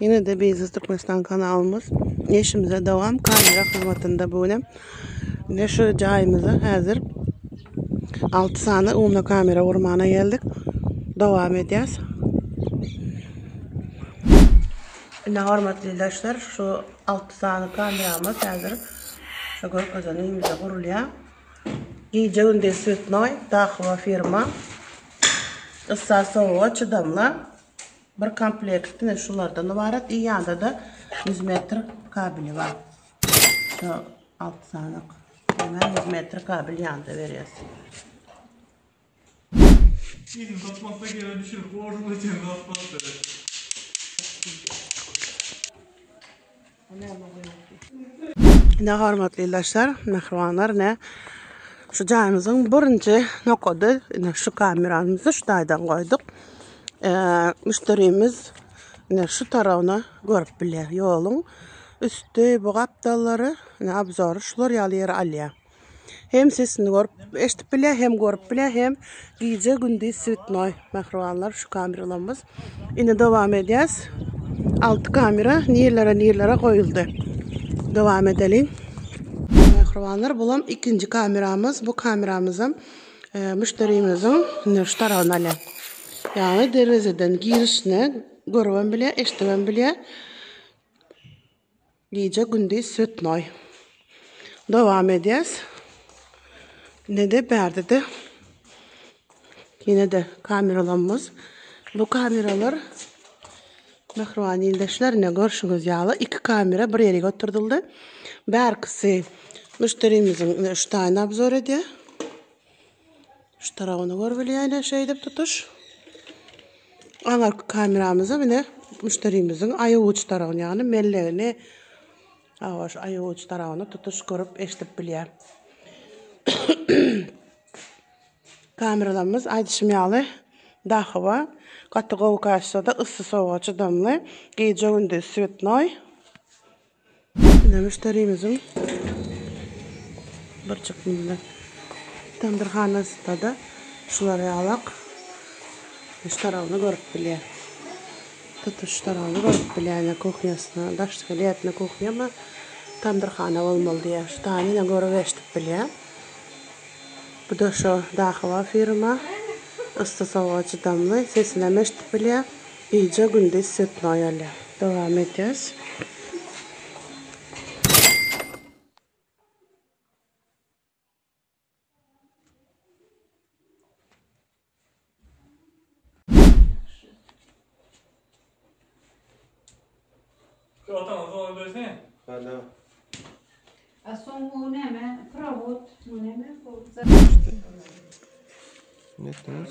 Yine de Beyazıt Türkmenistan kanalımız işimize devam. Kamera hizmetinde böyle. Ne şu cayımıza hazır 6 tane umla kamera vurmana geldik. Devam edeceğiz. Ne hürmetli arkadaşlar, şu 6 tane kameramız hazır. Şu görkezden önümüze kuruluyor. Gece gündüz sütnoy, dağıva firma. Issa soğuğa çıdamlı. Bir komplekt ne şulardan ibaret. İyi yanda da 100 metre kabili var. Şu 6 tane. Hemen 100 metre kabil yanda veriyoruz. Bizim tatmakta gelen düşürüp orada için tatmakta. Ne hürmetli arkadaşlar, mehribanlar ne? Şu cayımızın birinci nokodu, şu kameramızı şu daydan koyduk. Müşterimiz şu tarafına görüp bile yolun üstü bu kaptalları abzoru şular yalıyer alya. Hem sesini görüp eşitip bile hem görüp bile hem gece gündüz sütnoy mehribanlar şu kameralarımız. Yine devam edeceğiz. 6 kamera niyelere koyuldu. Devam edelim. Mehribanlar bulam ikinci kameramız. Bu kameramızın müşterimizin şu tarafına alya. Yani derizeden girişine görüven bile, eşitiven bile gece gündüz sütnoy. Devam edeceğiz. Ne de berde de yine de kameralarımız. Bu kameralar mehriban ildeşler ne görüşünüz yağlı. 2 kamera bir yere götürdüldü. Berkisi müşterimizin şu tane abzor ediyor. Şu tarafını görüveliyle şey de tutuş. Ana kameramızı yine müşterimizin ayı uç tarafını yani melleğini ayı uç tarafını tutuş görüp eşitip biliyor. Kameralarımız aydışım yağlı dağıva. Katı kovu karşıda da ısı soğuğa çıdamlı. Gece gündüz sütnoy. Yine müşterimizin bir çıkımda tandırhanasında da şuları alak. Şu tarafını görüp biliyor. Tutuş tarafını görüp biliyor. Kuhyasına, daştık eliyatına kuhya ama tandırhana olmalı diye. Şu taneyine görüp eşitip biliyor. Bu da şu dağıva firma. Isı soğuğa çıdamlı. Sesine meştip biliyor. İyice gündüz sütnoy alıyor. Devam edeceğiz. Şu atamaz onu versene. Hala. A są uneme, провод, uneme, Ne ettiniz?